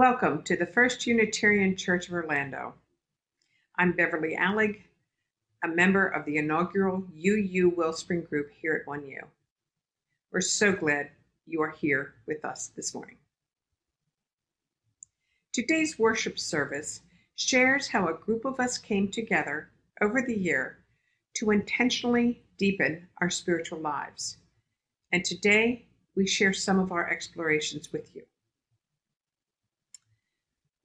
Welcome to the First Unitarian Church of Orlando. I'm Beverly Allig, a member of the inaugural UU Wellspring group here at 1U. We're so glad you are here with us this morning. Today's worship service shares how a group of us came together over the year to intentionally deepen our spiritual lives. And today we share some of our explorations with you.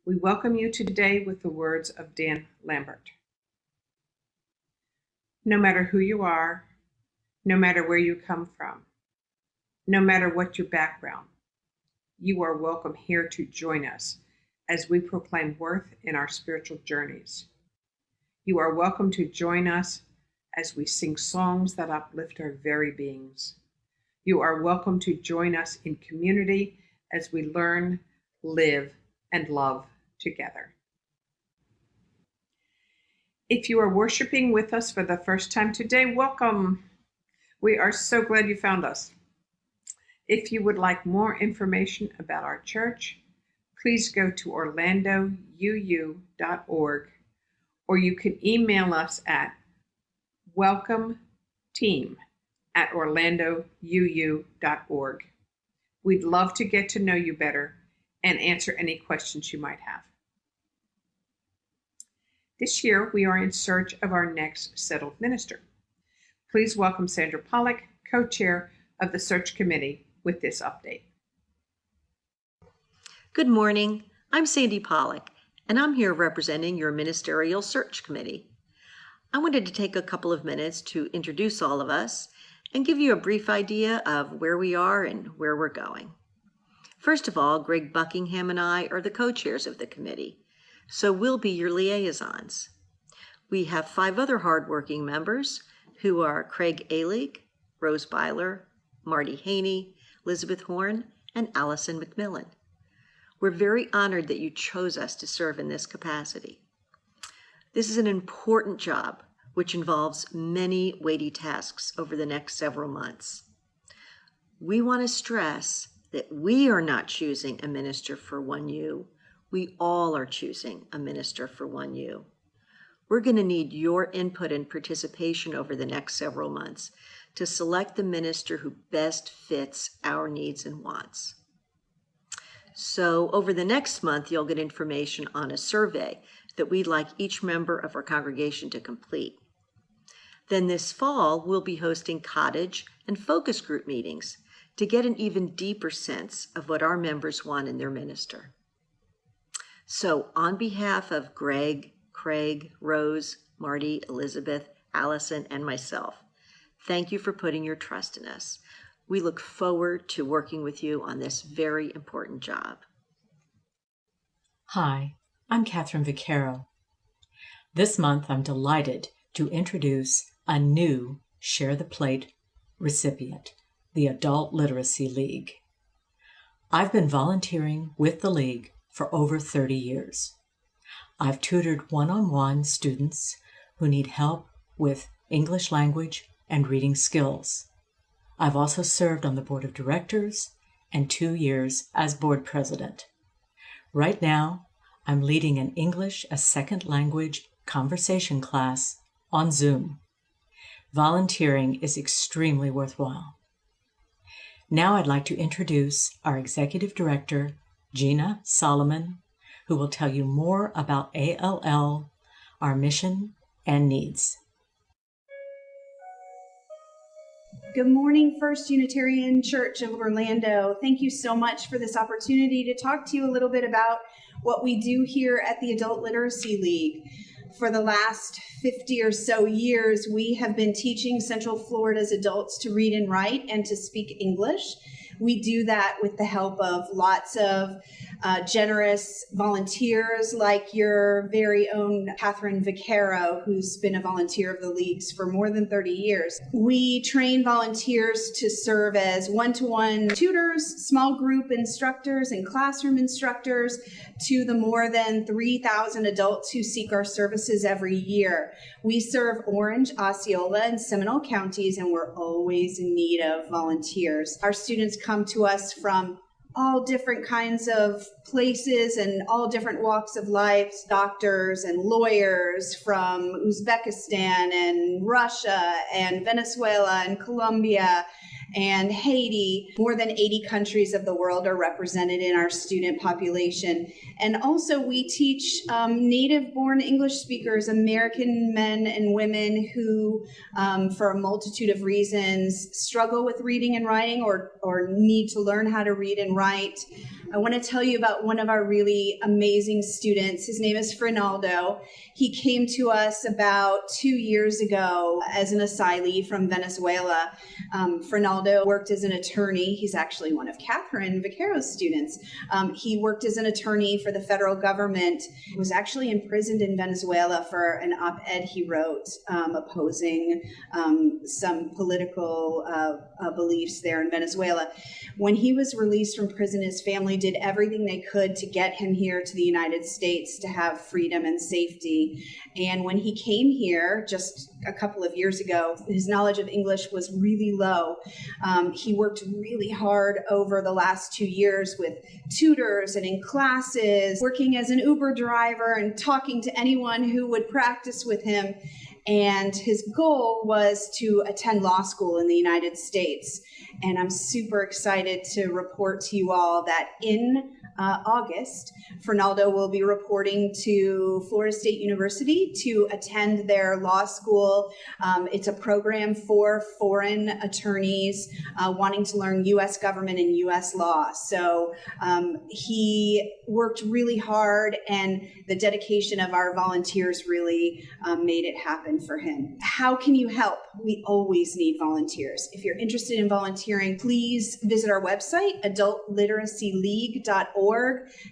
We welcome you today with the words of Dan Lambert. No matter who you are, no matter where you come from, no matter what your background, you are welcome here to join us as we proclaim worth in our spiritual journeys. You are welcome to join us as we sing songs that uplift our very beings. You are welcome to join us in community as we learn, live, and love together. If you are worshiping with us for the first time today, welcome. We are so glad you found us. If you would like more information about our church, please go to orlandouu.org, or you can email us at welcometeam@orlandouu.org. We'd love to get to know you better and answer any questions you might have. This year, we are in search of our next settled minister. Please welcome Sandra Pollack, co-chair of the search committee, with this update. Good morning. I'm Sandy Pollack, and I'm here representing your ministerial search committee. I wanted to take a couple of minutes to introduce all of us and give you a brief idea of where we are and where we're going. First of all, Greg Buckingham and I are the co-chairs of the committee, so we'll be your liaisons. We have 5 other hardworking members who are Craig Alig, Rose Byler, Marty Haney, Elizabeth Horn, and Allison McMillan. We're very honored that you chose us to serve in this capacity. This is an important job, which involves many weighty tasks over the next several months. We want to stress that we are not choosing a minister for 1U. We all are choosing a minister for 1U. We're going to need your input and participation over the next several months to select the minister who best fits our needs and wants. So over the next month, you'll get information on a survey that we'd like each member of our congregation to complete. Then this fall, we'll be hosting cottage and focus group meetings to get an even deeper sense of what our members want in their minister. So on behalf of Greg, Craig, Rose, Marty, Elizabeth, Allison, and myself, thank you for putting your trust in us. We look forward to working with you on this very important job. Hi, I'm Catherine Vaccaro. This month, I'm delighted to introduce a new Share the Plate recipient, the Adult Literacy League. I've been volunteering with the League for over 30 years. I've tutored one-on-one students who need help with English language and reading skills. I've also served on the board of directors and 2 years as board president. Right now, I'm leading an English as second language conversation class on Zoom. Volunteering is extremely worthwhile. Now I'd like to introduce our executive director, Gina Solomon, who will tell you more about ALL, our mission, and needs. Good morning, First Unitarian Church of Orlando. Thank you so much for this opportunity to talk to you a little bit about what we do here at the Adult Literacy League. For the last 50 or so years, we have been teaching Central Florida's adults to read and write and to speak English. We do that with the help of lots of generous volunteers like your very own Catherine Vaccaro, who's been a volunteer of the Leagues for more than 30 years. We train volunteers to serve as one-to-one tutors, small group instructors, and classroom instructors to the more than 3,000 adults who seek our services every year. We serve Orange, Osceola, and Seminole counties, and we're always in need of volunteers. Our students come to us from all different kinds of places and all different walks of life, doctors and lawyers from Uzbekistan and Russia and Venezuela and Colombia and Haiti. More than 80 countries of the world are represented in our student population. And also we teach native-born English speakers, American men and women who, for a multitude of reasons, struggle with reading and writing or need to learn how to read and write. I want to tell you about one of our really amazing students. His name is Fernaldo. He came to us about 2 years ago as an asylee from Venezuela. Fernaldo worked as an attorney. He's actually one of Catherine Vaccaro's students. He worked as an attorney for the federal government. He was actually imprisoned in Venezuela for an op-ed he wrote opposing some political beliefs there in Venezuela. When he was released from prison, his family did everything they could to get him here to the United States to have freedom and safety. And when he came here just a couple of years ago, his knowledge of English was really low. He worked really hard over the last 2 years with tutors and in classes, working as an Uber driver and talking to anyone who would practice with him. And his goal was to attend law school in the United States. And I'm super excited to report to you all that in August, Fernaldo will be reporting to Florida State University to attend their law school. It's a program for foreign attorneys wanting to learn U.S. government and U.S. law. So he worked really hard, and the dedication of our volunteers really made it happen for him. How can you help? We always need volunteers. If you're interested in volunteering, please visit our website, adultliteracyleague.org.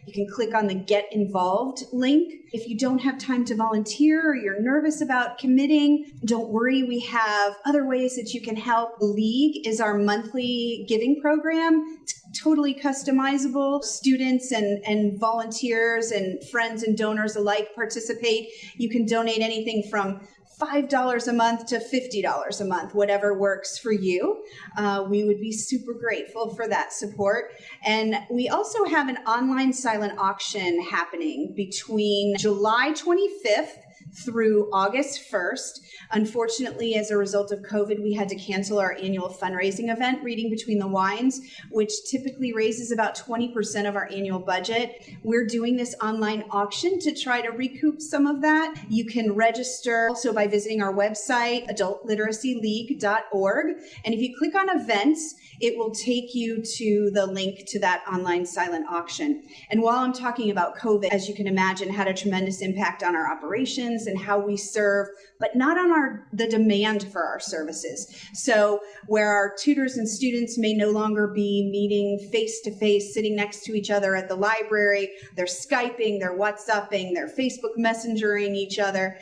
You can click on the Get Involved link. If you don't have time to volunteer or you're nervous about committing, don't worry. We have other ways that you can help. The League is our monthly giving program. It's totally customizable. Students and volunteers and friends and donors alike participate. You can donate anything from $5 a month to $50 a month, whatever works for you. We would be super grateful for that support. And we also have an online silent auction happening between July 25th through August 1st. Unfortunately, as a result of COVID, we had to cancel our annual fundraising event, Reading Between the Wines, which typically raises about 20% of our annual budget. We're doing this online auction to try to recoup some of that. You can register also by visiting our website, adultliteracyleague.org. And if you click on events, it will take you to the link to that online silent auction. And while I'm talking about COVID, as you can imagine, had a tremendous impact on our operations and how we serve, but not on the demand for our services. So where our tutors and students may no longer be meeting face-to-face, sitting next to each other at the library, they're Skyping, they're WhatsApping, they're Facebook Messengering each other.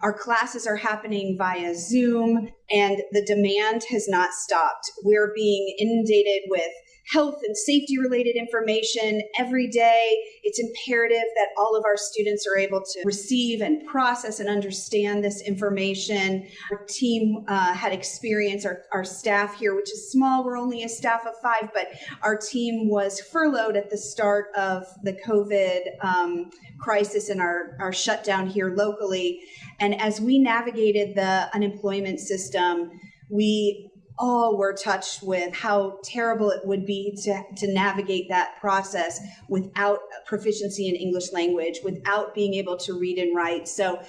Our classes are happening via Zoom, and the demand has not stopped. We're being inundated with health and safety related information every day. It's imperative that all of our students are able to receive and process and understand this information. Our team had experience, our staff here, which is small, we're only a staff of 5, but our team was furloughed at the start of the COVID crisis and our shutdown here locally. And as we navigated the unemployment system, we all were touched with how terrible it would be to navigate that process without proficiency in English language, without being able to read and write. So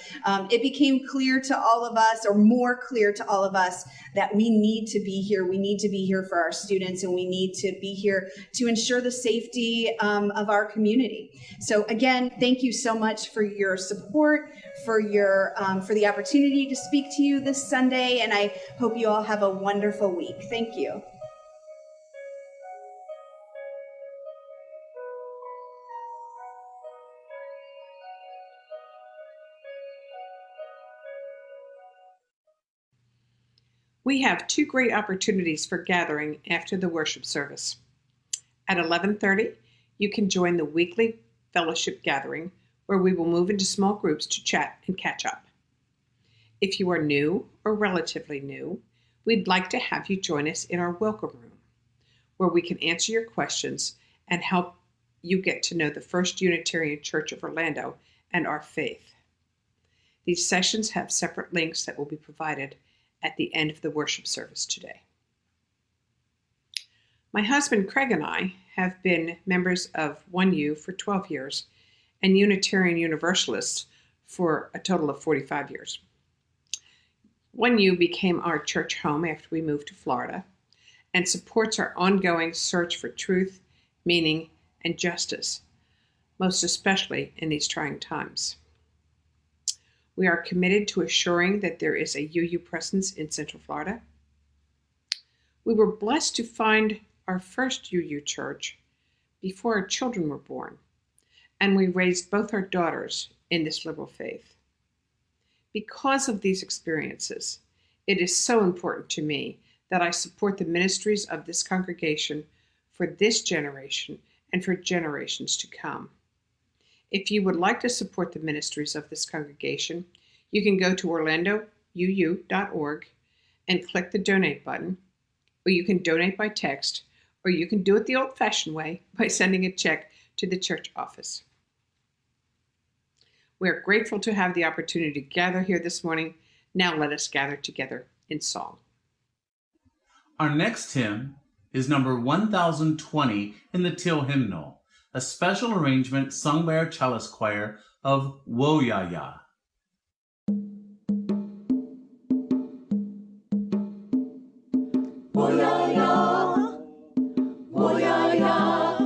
it became clear to all of us, or more clear to all of us, that we need to be here. We need to be here for our students, and we need to be here to ensure the safety of our community. So again, thank you so much for your support, for the opportunity to speak to you this Sunday, and I hope you all have a wonderful week. Thank you. We have 2 great opportunities for gathering after the worship service. At 11:30, you can join the weekly fellowship gathering, where we will move into small groups to chat and catch up. If you are new or relatively new, we'd like to have you join us in our welcome room, where we can answer your questions and help you get to know the First Unitarian Church of Orlando and our faith. These sessions have separate links that will be provided at the end of the worship service today. My husband Craig and I have been members of UU for 12 years and Unitarian Universalists for a total of 45 years. UU became our church home after we moved to Florida and supports our ongoing search for truth, meaning, and justice, most especially in these trying times. We are committed to assuring that there is a UU presence in Central Florida. We were blessed to find our first UU church before our children were born, and we raised both our daughters in this liberal faith. Because of these experiences, it is so important to me that I support the ministries of this congregation for this generation and for generations to come. If you would like to support the ministries of this congregation, you can go to orlandouu.org and click the donate button, or you can donate by text, or you can do it the old-fashioned way by sending a check to the church office. We are grateful to have the opportunity to gather here this morning. Now let us gather together in song. Our next hymn is number 1020 in the Teal Hymnal, a special arrangement sung by our chalice choir of Woyaya. Woyaya, woyaya,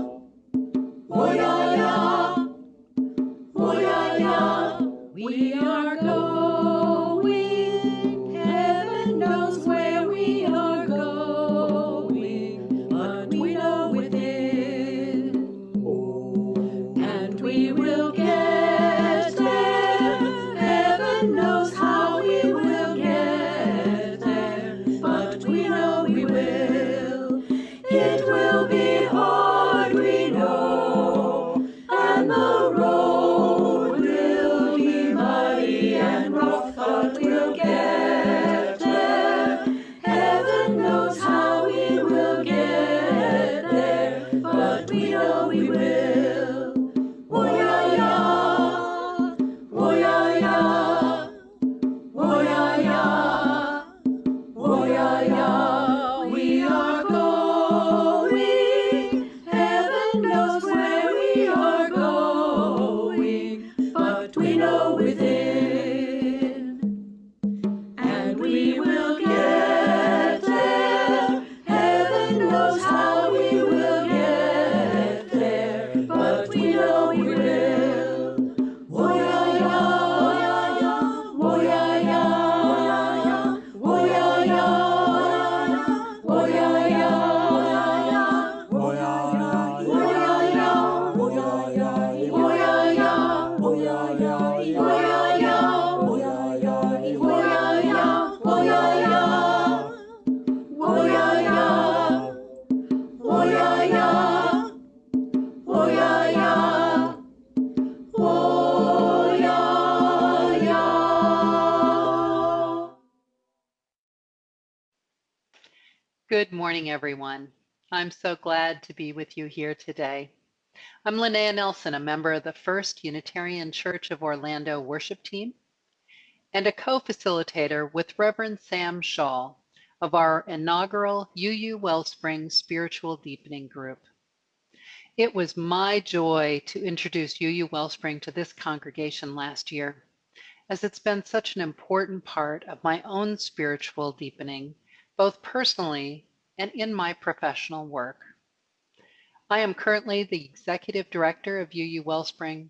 woyaya, woyaya. We are going, heaven knows where we are going, but we know within, and we will get there. Heaven knows how we will get there, but we know we will. It will be hard, we know, and the road will be muddy and rough, but we'll get there. Heaven knows how we will get there, but we know we will. Woyaya, woyaya, woyaya, woyaya. We are going, heaven knows where we are going, but we know within, and we will get there. Heaven knows how we will get there, but we know we will. Woyaya, woyaya, woyaya, woyaya, woyaya, woyaya, woyaya, woyaya, woyaya, Good morning, everyone. I'm so glad to be with you here today. I'm Linnea Nelson, a member of the First Unitarian Church of Orlando worship team and a co-facilitator with Reverend Sam Shaw of our inaugural UU Wellspring Spiritual Deepening Group. It was my joy to introduce UU Wellspring to this congregation last year, as it's been such an important part of my own spiritual deepening, both personally and in my professional work. I am currently the Executive Director of UU Wellspring,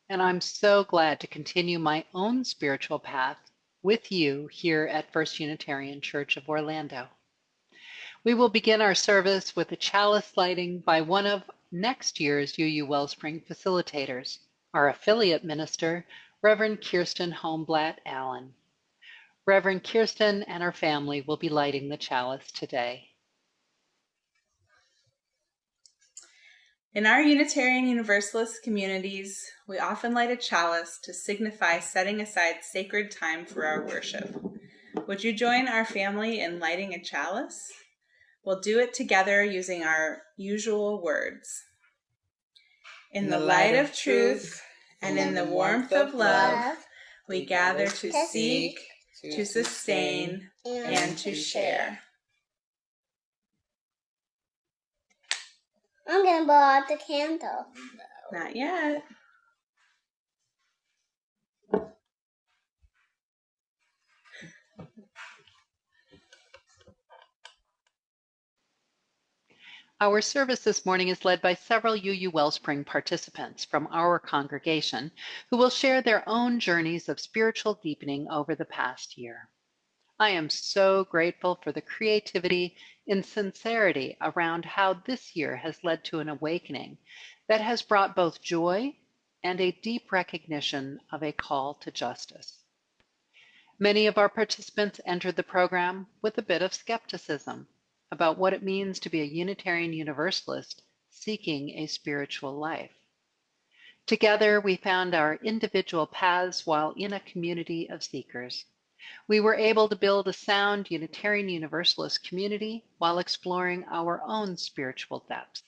and I'm so glad to continue my own spiritual path with you here at First Unitarian Church of Orlando. We will begin our service with a chalice lighting by one of next year's UU Wellspring facilitators, our affiliate minister, Reverend Kirsten Holmblatt Allen. Reverend Kirsten and her family will be lighting the chalice today. In our Unitarian Universalist communities, we often light a chalice to signify setting aside sacred time for our worship. Would you join our family in lighting a chalice? We'll do it together using our usual words. In the light of truth and in the warmth of love, we gather to seek, to sustain, and to share. I'm going to blow out the candle. Not yet. Our service this morning is led by several UU Wellspring participants from our congregation who will share their own journeys of spiritual deepening over the past year. I am so grateful for the creativity and sincerity around how this year has led to an awakening that has brought both joy and a deep recognition of a call to justice. Many of our participants entered the program with a bit of skepticism about what it means to be a Unitarian Universalist seeking a spiritual life. Together, we found our individual paths while in a community of seekers. We were able to build a sound Unitarian Universalist community while exploring our own spiritual depths.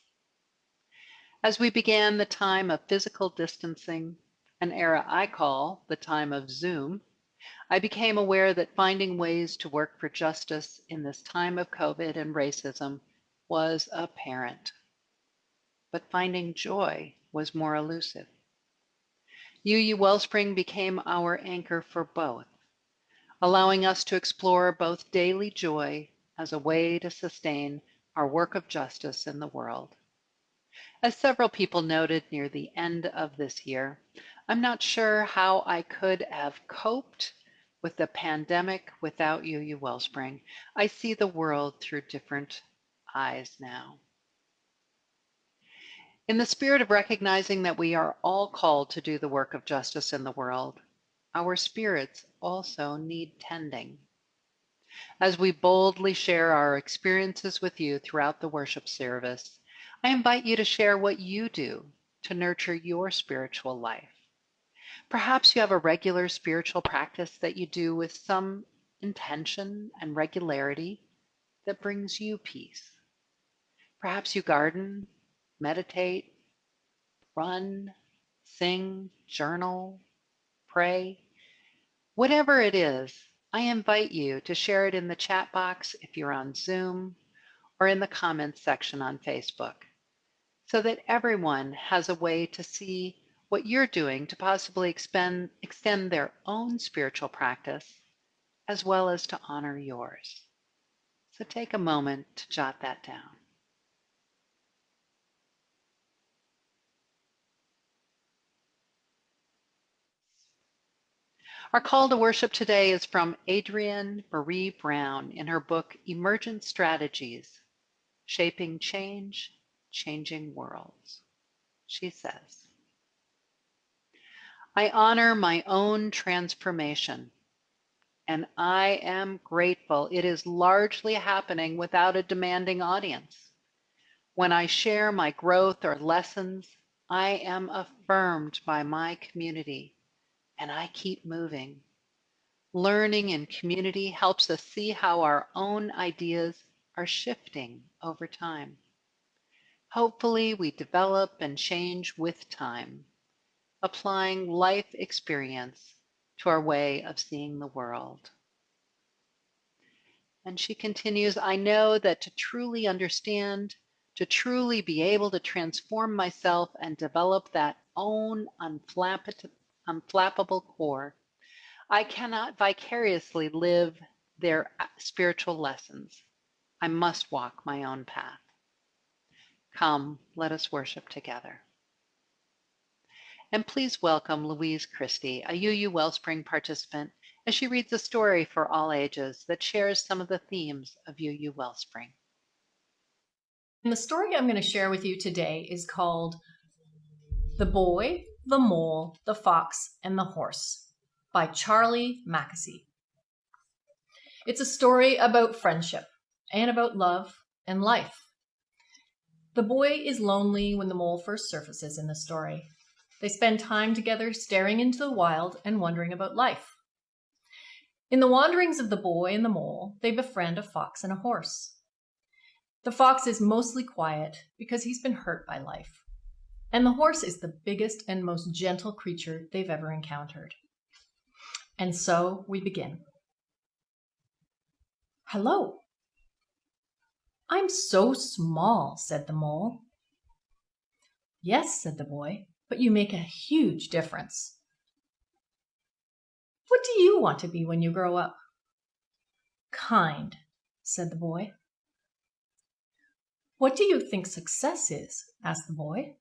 As we began the time of physical distancing, an era I call the time of Zoom, I became aware that finding ways to work for justice in this time of COVID and racism was apparent. But finding joy was more elusive. UU Wellspring became our anchor for both, allowing us to explore both daily joy as a way to sustain our work of justice in the world. As several people noted near the end of this year, I'm not sure how I could have coped with the pandemic without UU Wellspring. I see the world through different eyes now. In the spirit of recognizing that we are all called to do the work of justice in the world, our spirits also need tending. As we boldly share our experiences with you throughout the worship service, I invite you to share what you do to nurture your spiritual life. Perhaps you have a regular spiritual practice that you do with some intention and regularity that brings you peace. Perhaps you garden, meditate, run, sing, journal, pray. Whatever it is, I invite you to share it in the chat box if you're on Zoom or in the comments section on Facebook, so that everyone has a way to see what you're doing to possibly extend their own spiritual practice, as well as to honor yours. So take a moment to jot that down. Our call to worship today is from Adrienne Marie Brown in her book, Emergent Strategies, Shaping Change, Changing Worlds. She says, I honor my own transformation, and I am grateful it is largely happening without a demanding audience. When I share my growth or lessons, I am affirmed by my community, and I keep moving. Learning in community helps us see how our own ideas are shifting over time. Hopefully, we develop and change with time, applying life experience to our way of seeing the world. And she continues, I know that to truly understand, to truly be able to transform myself and develop that own unflappable core, I cannot vicariously live their spiritual lessons. I must walk my own path. Come, let us worship together. And please welcome Louise Christie, a UU Wellspring participant, as she reads a story for all ages that shares some of the themes of UU Wellspring. And the story I'm going to share with you today is called The Boy, the Mole, the Fox, and the Horse by Charlie Mackesy. It's a story about friendship and about love and life. The boy is lonely when the mole first surfaces in the story. They spend time together staring into the wild and wondering about life. In the wanderings of the boy and the mole, they befriend a fox and a horse. The fox is mostly quiet because he's been hurt by life. And the horse is the biggest and most gentle creature they've ever encountered. And so we begin. Hello. I'm so small, said the mole. Yes, said the boy, but you make a huge difference. What do you want to be when you grow up? Kind, said the boy. What do you think success is? Asked the boy.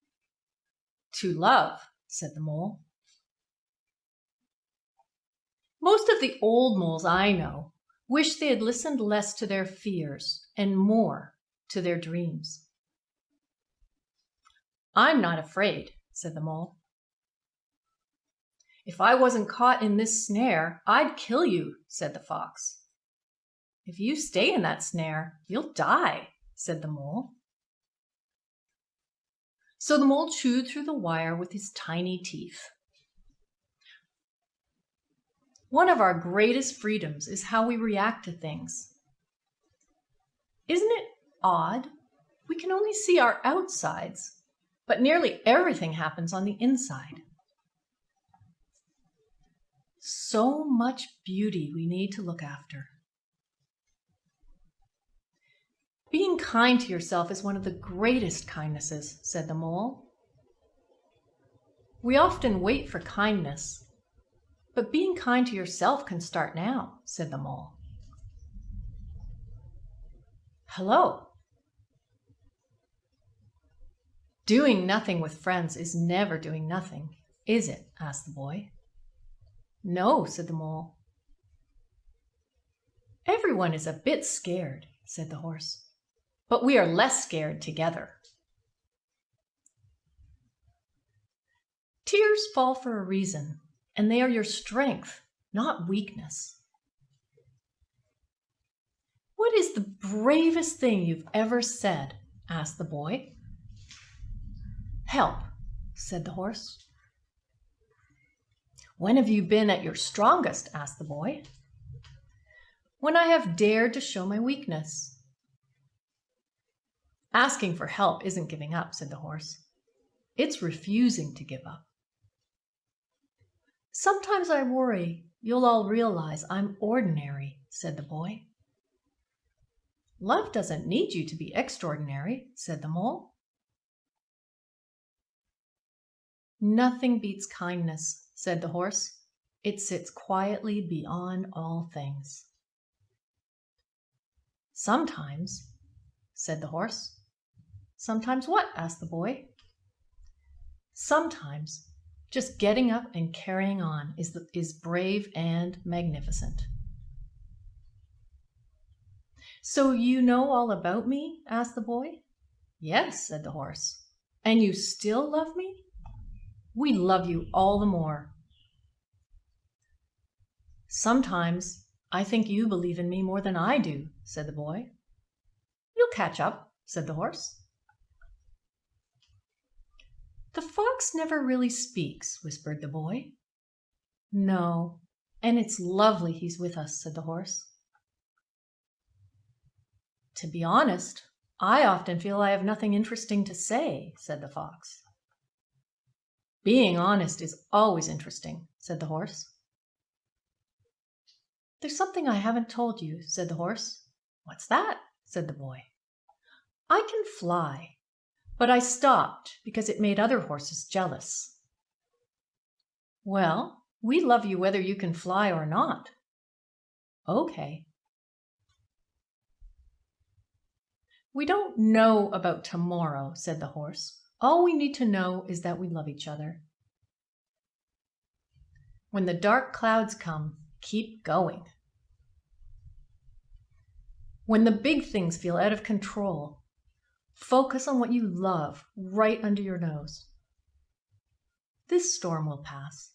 To love, said the mole. Most of the old moles I know wish they had listened less to their fears and more to their dreams. I'm not afraid, said the mole. If I wasn't caught in this snare, I'd kill you, said the fox. If you stay in that snare, you'll die, said the mole. So the mole chewed through the wire with his tiny teeth. One of our greatest freedoms is how we react to things. Isn't it odd? We can only see our outsides, but nearly everything happens on the inside. So much beauty we need to look after. Being kind to yourself is one of the greatest kindnesses, said the mole. We often wait for kindness, but being kind to yourself can start now, said the mole. Hello. Doing nothing with friends is never doing nothing, is it? Asked the boy. No, said the mole. Everyone is a bit scared, said the horse, but we are less scared together. Tears fall for a reason, and they are your strength, not weakness. What is the bravest thing you've ever said? Asked the boy. Help, said the horse. When have you been at your strongest? Asked the boy. When I have dared to show my weakness. Asking for help isn't giving up, said the horse. It's refusing to give up. Sometimes I worry you'll all realize I'm ordinary, said the boy. Love doesn't need you to be extraordinary, said the mole. Nothing beats kindness, said the horse. It sits quietly beyond all things. Sometimes, said the horse. Sometimes what? Asked the boy. Sometimes just getting up and carrying on is brave and magnificent. So you know all about me? Asked the boy. Yes, said the horse. And you still love me? We love you all the more. Sometimes I think you believe in me more than I do, said the boy. You'll catch up, said the horse. The fox never really speaks, whispered the boy. No, and it's lovely he's with us, said the horse. To be honest, I often feel I have nothing interesting to say, said the fox. Being honest is always interesting, said the horse. There's something I haven't told you, said the horse. What's that? Said the boy. I can fly, but I stopped because it made other horses jealous. Well, we love you whether you can fly or not. Okay. We don't know about tomorrow, said the horse. All we need to know is that we love each other. When the dark clouds come, keep going. When the big things feel out of control, focus on what you love right under your nose. This storm will pass.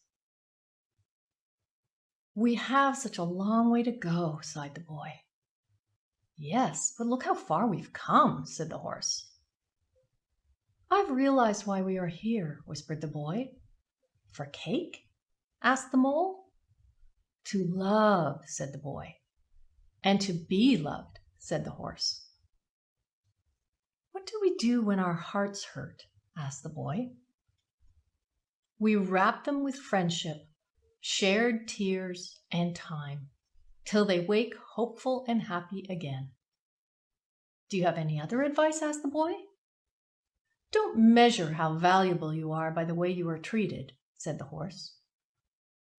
We have such a long way to go, sighed the boy. Yes, but look how far we've come, said the horse. I've realized why we are here, whispered the boy. For cake? Asked the mole. To love, said the boy. And to be loved, said the horse. What do we do when our hearts hurt? Asked the boy. We wrap them with friendship, shared tears, and time, till they wake hopeful and happy again. Do you have any other advice? Asked the boy. Don't measure how valuable you are by the way you are treated, said the horse.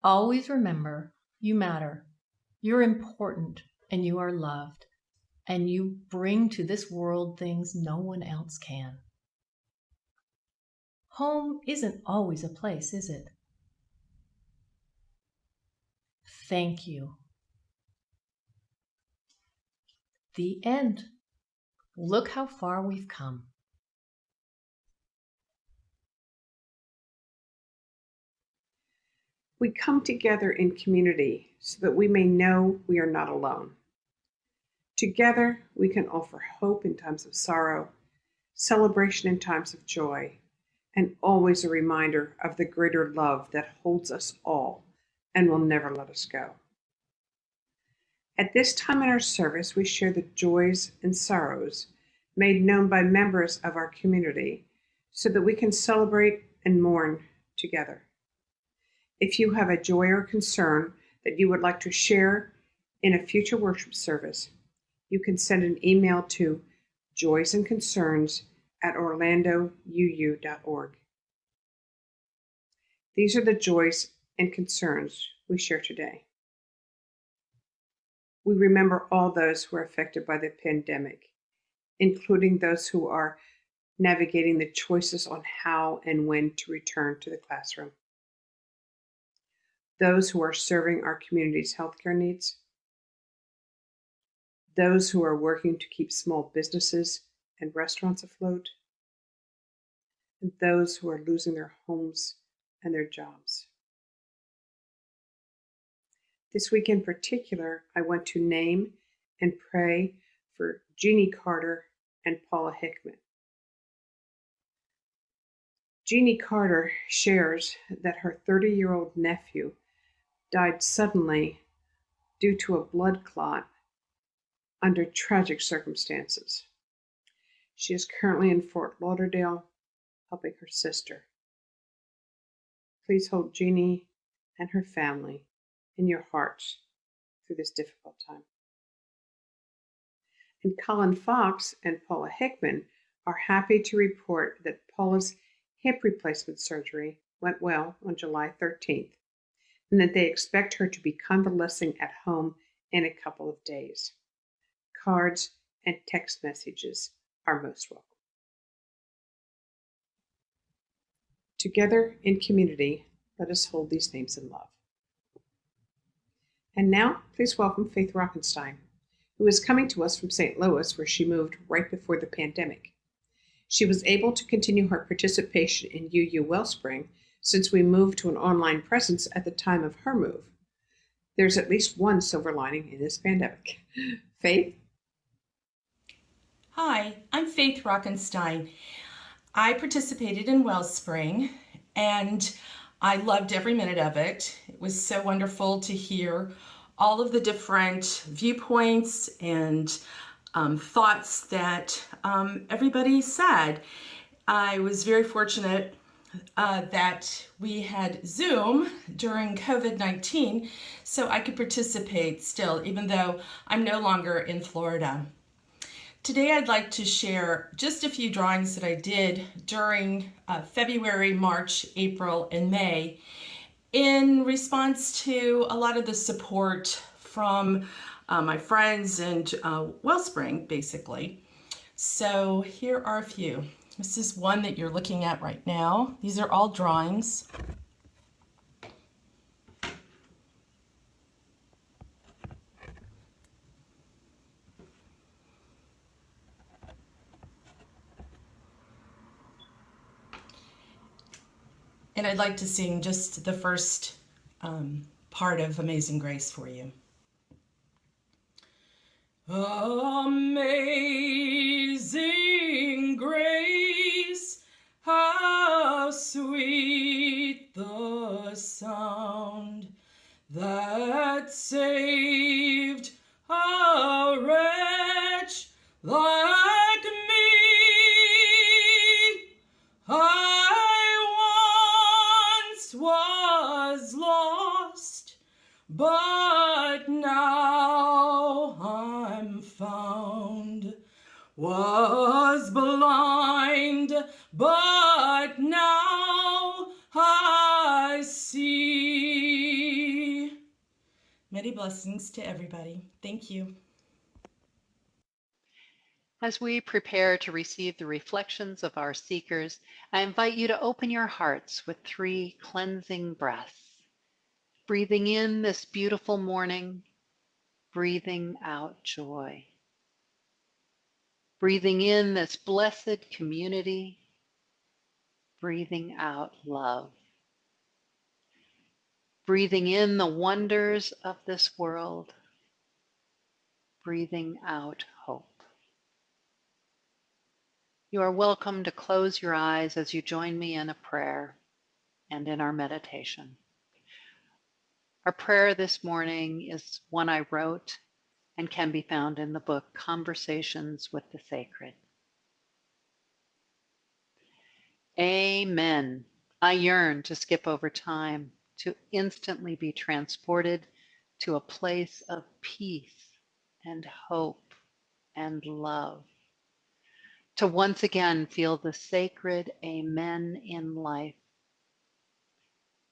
Always remember, you matter, you're important, and you are loved, and you bring to this world things no one else can. Home isn't always a place, is it? Thank you. The end. Look how far we've come. We come together in community so that we may know we are not alone. Together, we can offer hope in times of sorrow, celebration in times of joy, and always a reminder of the greater love that holds us all and will never let us go. At this time in our service, we share the joys and sorrows made known by members of our community so that we can celebrate and mourn together. If you have a joy or concern that you would like to share in a future worship service, you can send an email to joysandconcerns@orlandouu.org. These are the joys and concerns we share today. We remember all those who are affected by the pandemic, including those who are navigating the choices on how and when to return to the classroom. Those who are serving our community's healthcare needs, those who are working to keep small businesses and restaurants afloat, and those who are losing their homes and their jobs. This week in particular, I want to name and pray for Jeannie Carter and Paula Hickman. Jeannie Carter shares that her 30-year-old nephew died suddenly due to a blood clot under tragic circumstances. She is currently in Fort Lauderdale helping her sister. Please hold Jeannie and her family in your hearts through this difficult time. And Colin Fox and Paula Hickman are happy to report that Paula's hip replacement surgery went well on July 13th, and that they expect her to be convalescing at home in a couple of days. Cards and text messages are most welcome. Together in community, let us hold these names in love. And now, please welcome Faith Rockenstein, who is coming to us from St. Louis, where she moved right before the pandemic. She was able to continue her participation in UU Wellspring since we moved to an online presence at the time of her move. There's at least one silver lining in this pandemic. Faith? Hi, I'm Faith Rockenstein. I participated in Wellspring and I loved every minute of it. It was so wonderful to hear all of the different viewpoints and thoughts that everybody said. I was very fortunate that we had Zoom during COVID-19, so I could participate still, even though I'm no longer in Florida. Today I'd like to share just a few drawings that I did during February, March, April, and May in response to a lot of the support from my friends and Wellspring, basically. So here are a few. This is one that you're looking at right now. These are all drawings. And I'd like to sing just the first part of Amazing Grace for you. Amazing grace, how sweet the sound that saved a wretch like me. but now I'm found. Was blind, but now I see. Many blessings to everybody. Thank you. As we prepare to receive the reflections of our seekers, I invite you to open your hearts with 3 cleansing breaths. Breathing in this beautiful morning, breathing out joy. Breathing in this blessed community, breathing out love. Breathing in the wonders of this world, breathing out hope. You are welcome to close your eyes as you join me in a prayer and in our meditation. Our prayer this morning is one I wrote and can be found in the book Conversations with the Sacred. Amen. I yearn to skip over time, to instantly be transported to a place of peace and hope and love, to once again feel the sacred amen in life.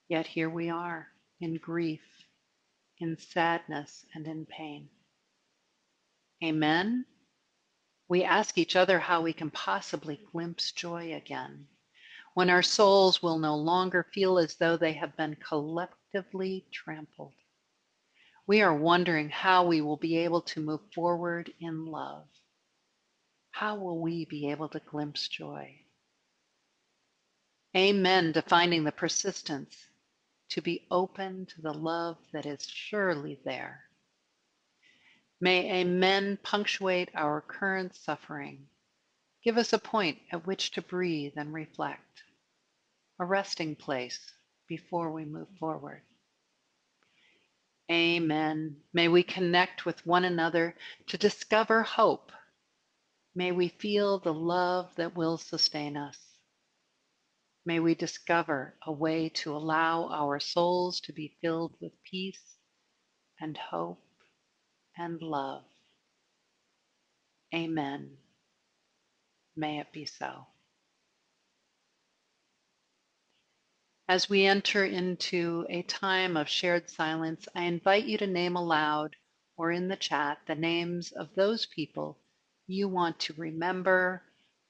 Yet here we are, in grief, in sadness, and in pain. Amen. We ask each other how we can possibly glimpse joy again, when our souls will no longer feel as though they have been collectively trampled. We are wondering how we will be able to move forward in love. How will we be able to glimpse joy? Amen to finding the persistence to be open to the love that is surely there. May amen punctuate our current suffering. Give us a point at which to breathe and reflect, a resting place before we move forward. Amen. May we connect with one another to discover hope. May we feel the love that will sustain us. May we discover a way to allow our souls to be filled with peace and hope and love. Amen. May it be so. As we enter into a time of shared silence, I invite you to name aloud or in the chat the names of those people you want to remember,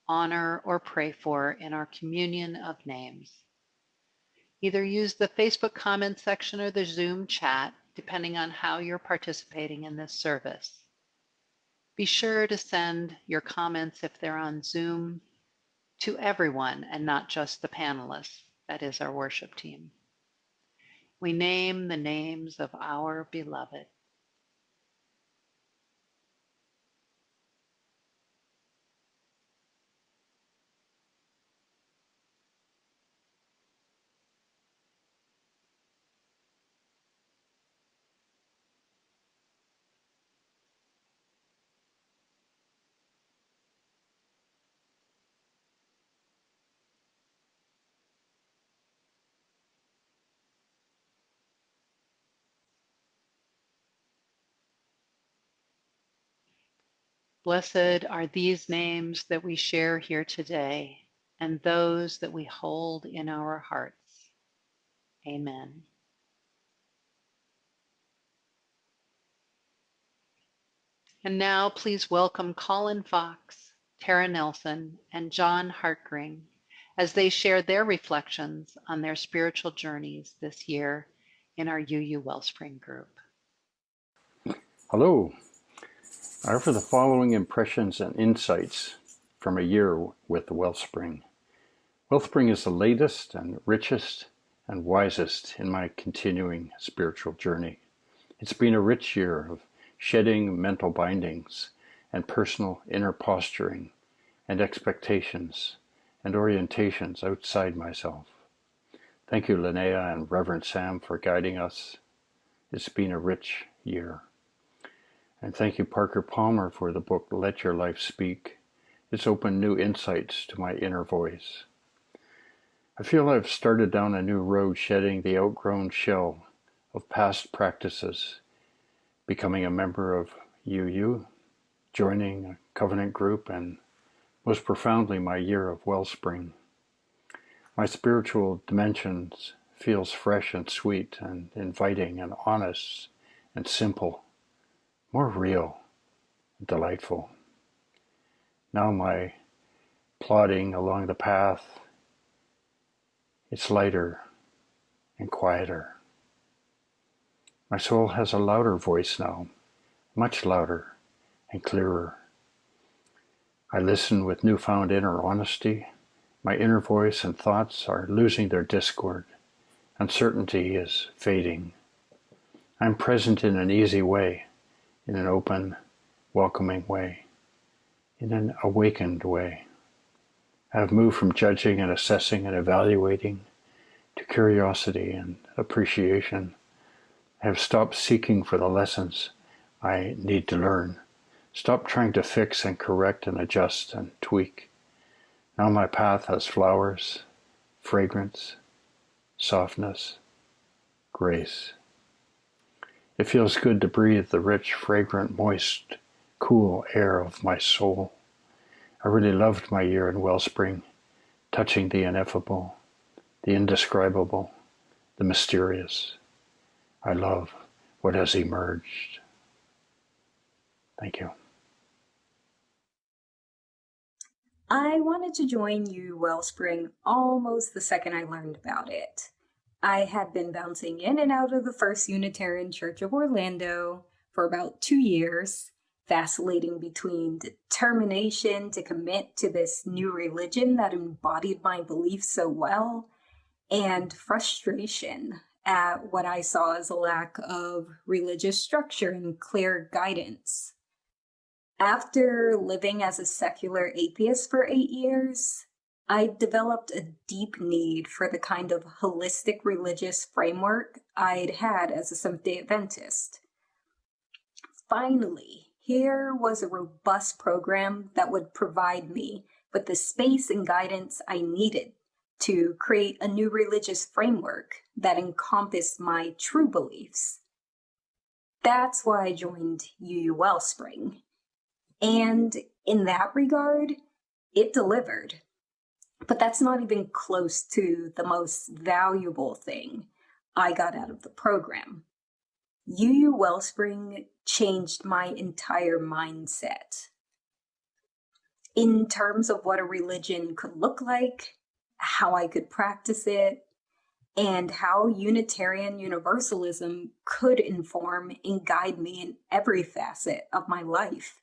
honor, or pray for in our communion of names. Either use the Facebook comment section or the Zoom chat, depending on how you're participating in this service. Be sure to send your comments, if they're on Zoom, to everyone and not just the panelists, that is our worship team. We name the names of our beloved. Blessed are these names that we share here today and those that we hold in our hearts. Amen. And now please welcome Colin Fox, Tara Nelson, and John Hartgring as they share their reflections on their spiritual journeys this year in our UU Wellspring group. Hello. I offer the following impressions and insights from a year with the Wellspring. Wellspring is the latest and richest and wisest in my continuing spiritual journey. It's been a rich year of shedding mental bindings and personal inner posturing and expectations and orientations outside myself. Thank you, Linnea and Reverend Sam, for guiding us. It's been a rich year. And thank you, Parker Palmer, for the book, Let Your Life Speak. It's opened new insights to my inner voice. I feel I've started down a new road, shedding the outgrown shell of past practices, becoming a member of UU, joining a covenant group, and most profoundly my year of Wellspring. My spiritual dimensions feels fresh and sweet and inviting and honest and simple, more real and delightful. Now my plodding along the path, it's lighter and quieter. My soul has a louder voice now, much louder and clearer. I listen with newfound inner honesty. My inner voice and thoughts are losing their discord. Uncertainty is fading. I'm present in an easy way, in an open, welcoming way, in an awakened way. I have moved from judging and assessing and evaluating to curiosity and appreciation. I have stopped seeking for the lessons I need to learn. Stop trying to fix and correct and adjust and tweak. Now my path has flowers, fragrance, softness, grace. It feels good to breathe the rich, fragrant, moist, cool air of my soul. I really loved my year in Wellspring, touching the ineffable, the indescribable, the mysterious. I love what has emerged. Thank you. I wanted to join UU Wellspring almost the second I learned about it. I had been bouncing in and out of the First Unitarian Church of Orlando for about 2 years, vacillating between determination to commit to this new religion that embodied my beliefs so well, and frustration at what I saw as a lack of religious structure and clear guidance. After living as a secular atheist for 8 years, I developed a deep need for the kind of holistic religious framework I'd had as a Seventh-day Adventist. Finally, here was a robust program that would provide me with the space and guidance I needed to create a new religious framework that encompassed my true beliefs. That's why I joined UU Wellspring. And in that regard, it delivered. But that's not even close to the most valuable thing I got out of the program. UU Wellspring changed my entire mindset. In terms of what a religion could look like, how I could practice it, and how Unitarian Universalism could inform and guide me in every facet of my life.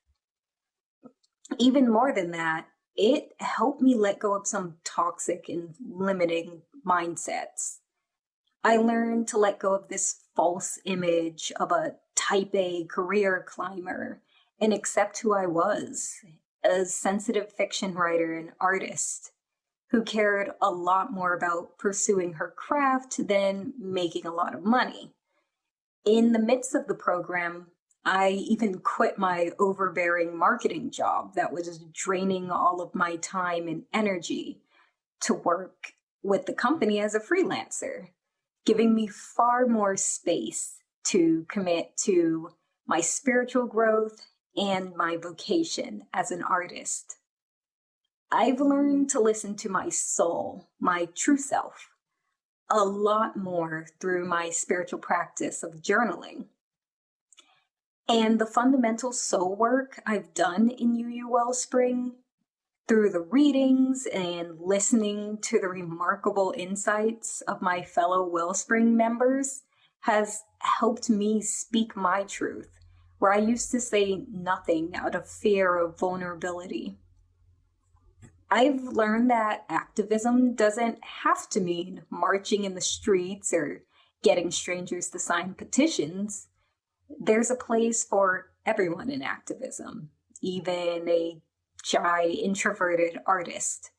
Even more than that, it helped me let go of some toxic and limiting mindsets. I learned to let go of this false image of a type A career climber and accept who I was, a sensitive fiction writer and artist who cared a lot more about pursuing her craft than making a lot of money. In the midst of the program, I even quit my overbearing marketing job that was draining all of my time and energy to work with the company as a freelancer, giving me far more space to commit to my spiritual growth and my vocation as an artist. I've learned to listen to my soul, my true self, a lot more through my spiritual practice of journaling. And the fundamental soul work I've done in UU Wellspring, through the readings and listening to the remarkable insights of my fellow Wellspring members, has helped me speak my truth, where I used to say nothing out of fear of vulnerability. I've learned that activism doesn't have to mean marching in the streets or getting strangers to sign petitions. There's a place for everyone in activism, even a shy, introverted artist.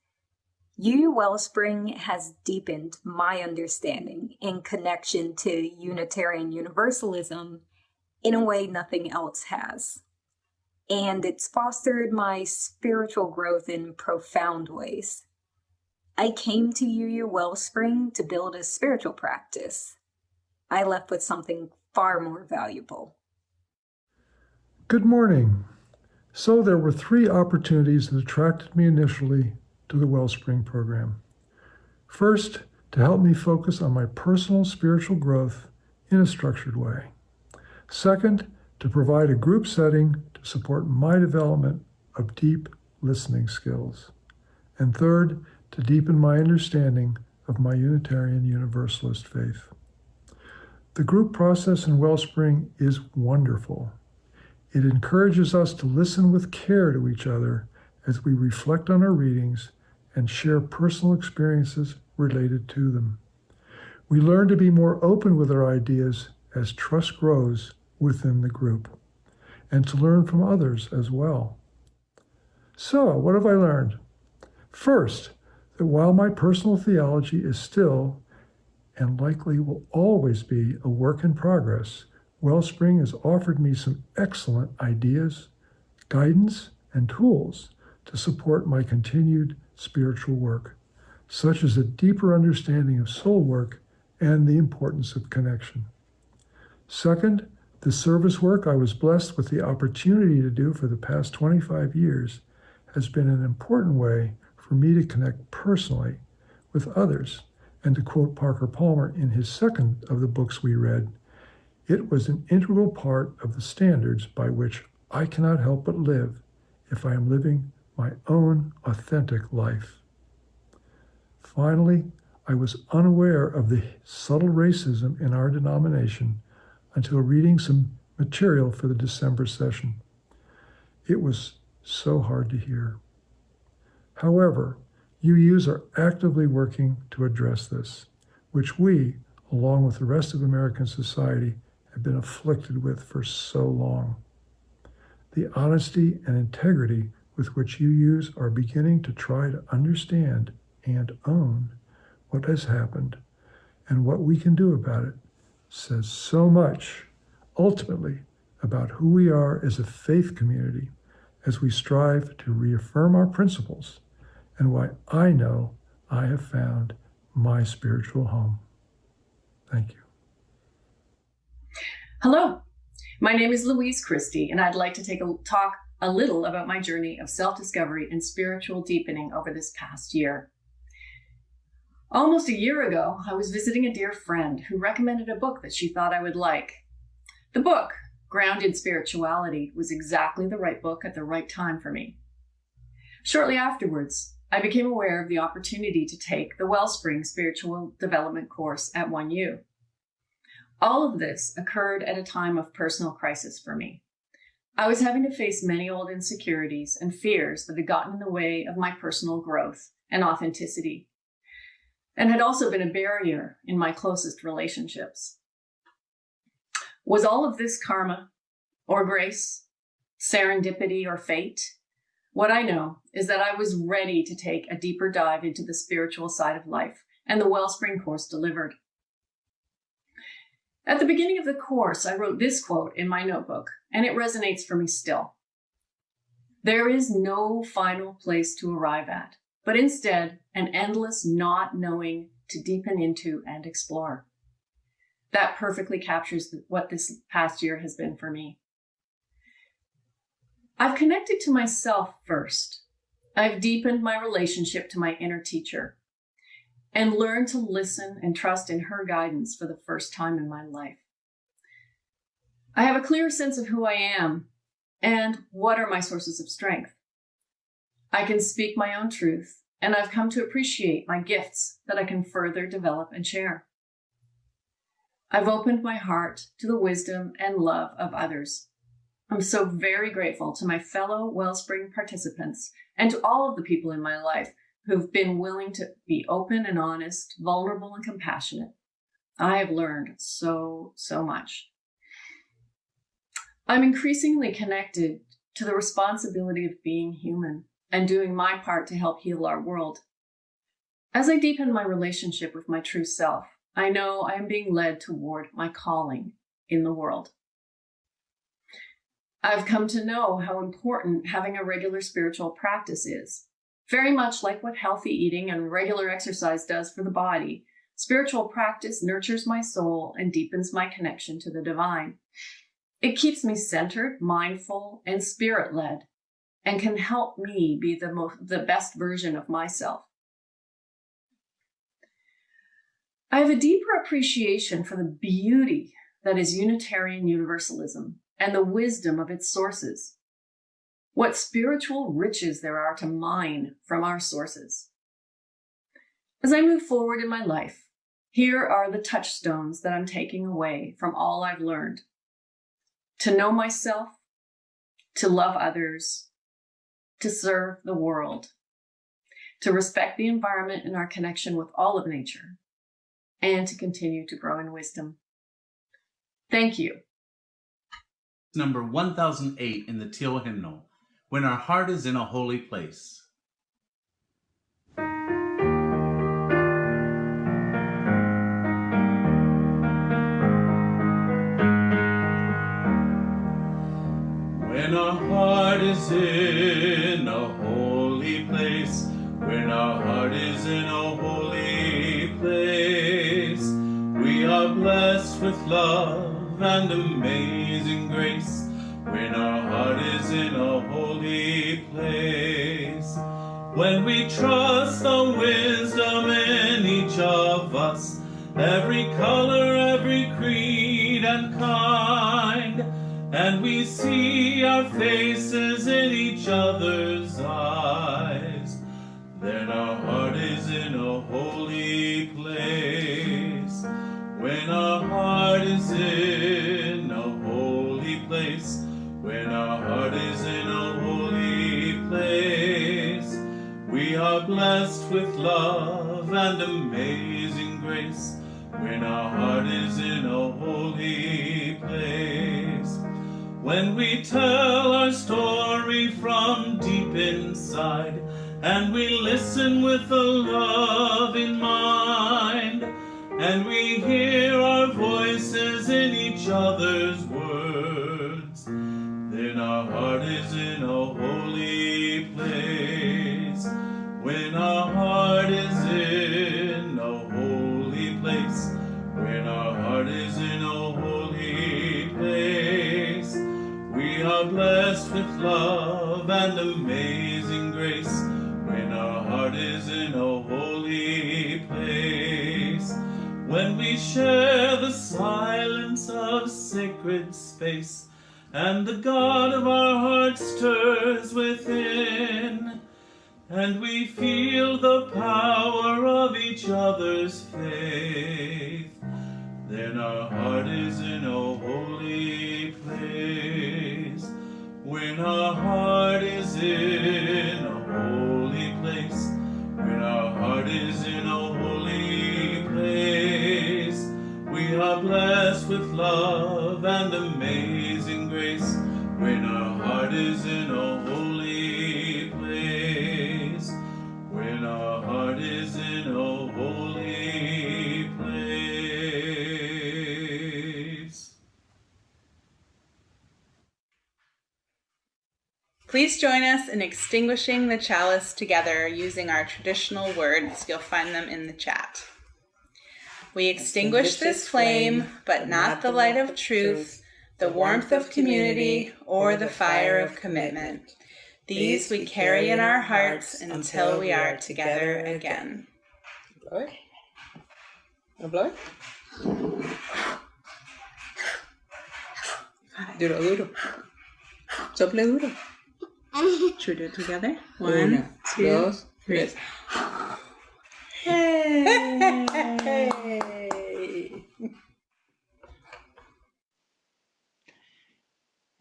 UU Wellspring has deepened my understanding and connection to Unitarian Universalism in a way nothing else has. And it's fostered my spiritual growth in profound ways. I came to UU Wellspring to build a spiritual practice. I left with something far more valuable. Good morning. So there were 3 opportunities that attracted me initially to the Wellspring program. First, to help me focus on my personal spiritual growth in a structured way. Second, to provide a group setting to support my development of deep listening skills. And third, to deepen my understanding of my Unitarian Universalist faith. The group process in Wellspring is wonderful. It encourages us to listen with care to each other as we reflect on our readings and share personal experiences related to them. We learn to be more open with our ideas as trust grows within the group, and to learn from others as well. So, what have I learned? First, that while my personal theology is still, and likely will always be, a work in progress, Wellspring has offered me some excellent ideas, guidance, and tools to support my continued spiritual work, such as a deeper understanding of soul work and the importance of connection. Second, the service work I was blessed with the opportunity to do for the past 25 years has been an important way for me to connect personally with others. And to quote Parker Palmer in his second of the books we read, it was an integral part of the standards by which I cannot help but live if I am living my own authentic life. Finally, I was unaware of the subtle racism in our denomination until reading some material for the December session. It was so hard to hear. However, UUs are actively working to address this, which we, along with the rest of American society, have been afflicted with for so long. The honesty and integrity with which UUs are beginning to try to understand and own what has happened and what we can do about it says so much, ultimately, about who we are as a faith community as we strive to reaffirm our principles and why I know I have found my spiritual home. Thank you. Hello, my name is Louise Christie, and I'd like to talk a little about my journey of self-discovery and spiritual deepening over this past year. Almost a year ago, I was visiting a dear friend who recommended a book that she thought I would like. The book, Grounded Spirituality, was exactly the right book at the right time for me. Shortly afterwards, I became aware of the opportunity to take the Wellspring Spiritual Development course at 1U. All of this occurred at a time of personal crisis for me. I was having to face many old insecurities and fears that had gotten in the way of my personal growth and authenticity, and had also been a barrier in my closest relationships. Was all of this karma or grace, serendipity or fate? What I know is that I was ready to take a deeper dive into the spiritual side of life, and the Wellspring course delivered. At the beginning of the course, I wrote this quote in my notebook, and it resonates for me still. There is no final place to arrive at, but instead an endless not knowing to deepen into and explore. That perfectly captures what this past year has been for me. I've connected to myself first. I've deepened my relationship to my inner teacher and learned to listen and trust in her guidance for the first time in my life. I have a clear sense of who I am and what are my sources of strength. I can speak my own truth, and I've come to appreciate my gifts that I can further develop and share. I've opened my heart to the wisdom and love of others. I'm so very grateful to my fellow Wellspring participants and to all of the people in my life who've been willing to be open and honest, vulnerable and compassionate. I have learned so much. I'm increasingly connected to the responsibility of being human and doing my part to help heal our world. As I deepen my relationship with my true self, I know I am being led toward my calling in the world. I've come to know how important having a regular spiritual practice is. Very much like what healthy eating and regular exercise does for the body, Spiritual practice nurtures my soul and deepens my connection to the divine. It keeps me centered, mindful, and spirit-led, and can help me be the best version of myself. I have a deeper appreciation for the beauty that is Unitarian Universalism and the wisdom of its sources. What spiritual riches there are to mine from our sources. As I move forward in my life, here are the touchstones that I'm taking away from all I've learned. To know myself, to love others, to serve the world, to respect the environment and our connection with all of nature, and to continue to grow in wisdom. Thank you. Number 1008 in the Teal Hymnal, When Our Heart is in a Holy Place. When our heart is in a holy place, when our heart is in a holy place, we are blessed with love and amazing grace. When our heart is in a holy place, when we trust the wisdom in each of us, every color, every creed and kind, and we see our faces in each other's eyes, then our heart is in a holy place. When our heart is in a holy place, when our heart is in a holy place, we are blessed with love and amazing grace. When our heart is in a holy place, when we tell our story from deep inside, and we listen with a love in mind, and we hear our voices in each other's words, then our heart is in a holy place. When our heart is in a holy place, when our heart is in a holy place, we are blessed with love and amazing grace. When our heart is in a holy place, when we share the silence of sacred space, and the God of our heart stirs within, and we feel the power of each other's faith, then our heart is in a holy place. When our heart is in a holy place, when our heart is in a holy place, we are blessed with love and amazing grace. When our heart is in a holy place, when our heart is in a holy place. Please join us in extinguishing the chalice together using our traditional words. You'll find them in the chat. We extinguish this flame, but not the light of truth, the warmth of community, or the fire of commitment. These we carry in our hearts until we are together again. Blow it. Blow it. Duro, duro. Sople duro. Should we do it together? Una, One, two, dos, three. tres. Hey!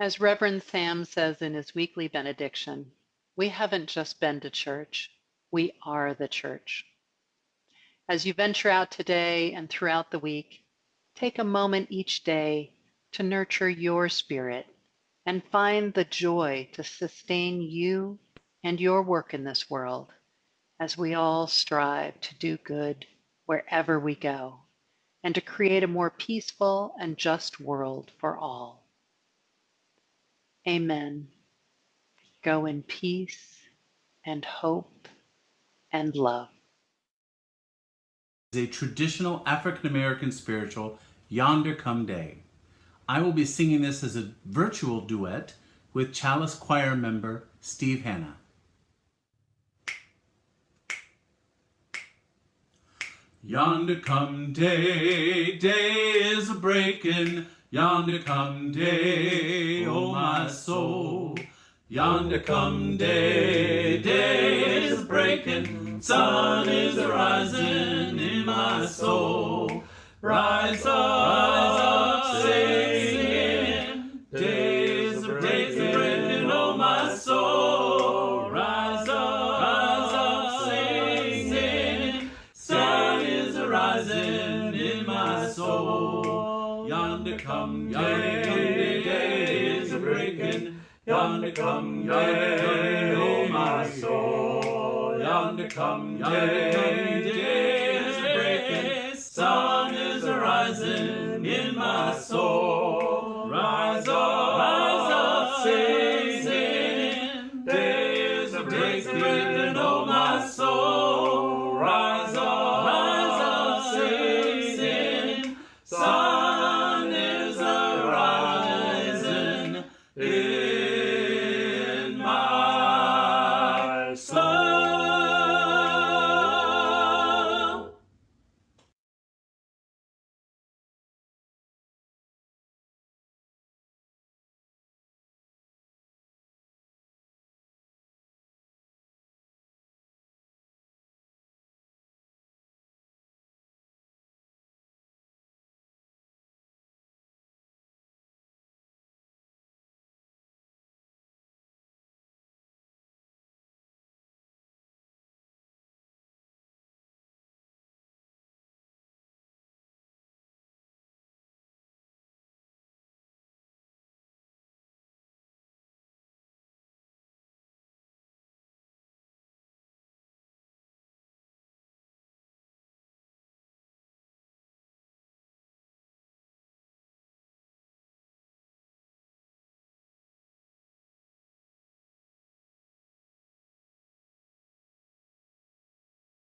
As Reverend Sam says in his weekly benediction, we haven't just been to church, we are the church. As you venture out today and throughout the week, take a moment each day to nurture your spirit and find the joy to sustain you and your work in this world as we all strive to do good wherever we go and to create a more peaceful and just world for all. Amen. Go in peace and hope and love. a traditional African American spiritual, Yonder Come Day. I will be singing this as a virtual duet with Chalice Choir member Steve Hanna. Yonder come day, day is a breaking. Yonder come day, oh my soul. Yonder come day, day is a breaking. Sun is a rising in my soul. Rise up, singing. Day is a breaking, oh my soul. Rise up, singing. Sun is a rising in my soul. Yonder come day, day is a breaking. Yonder come day, oh my soul. Yonder come day.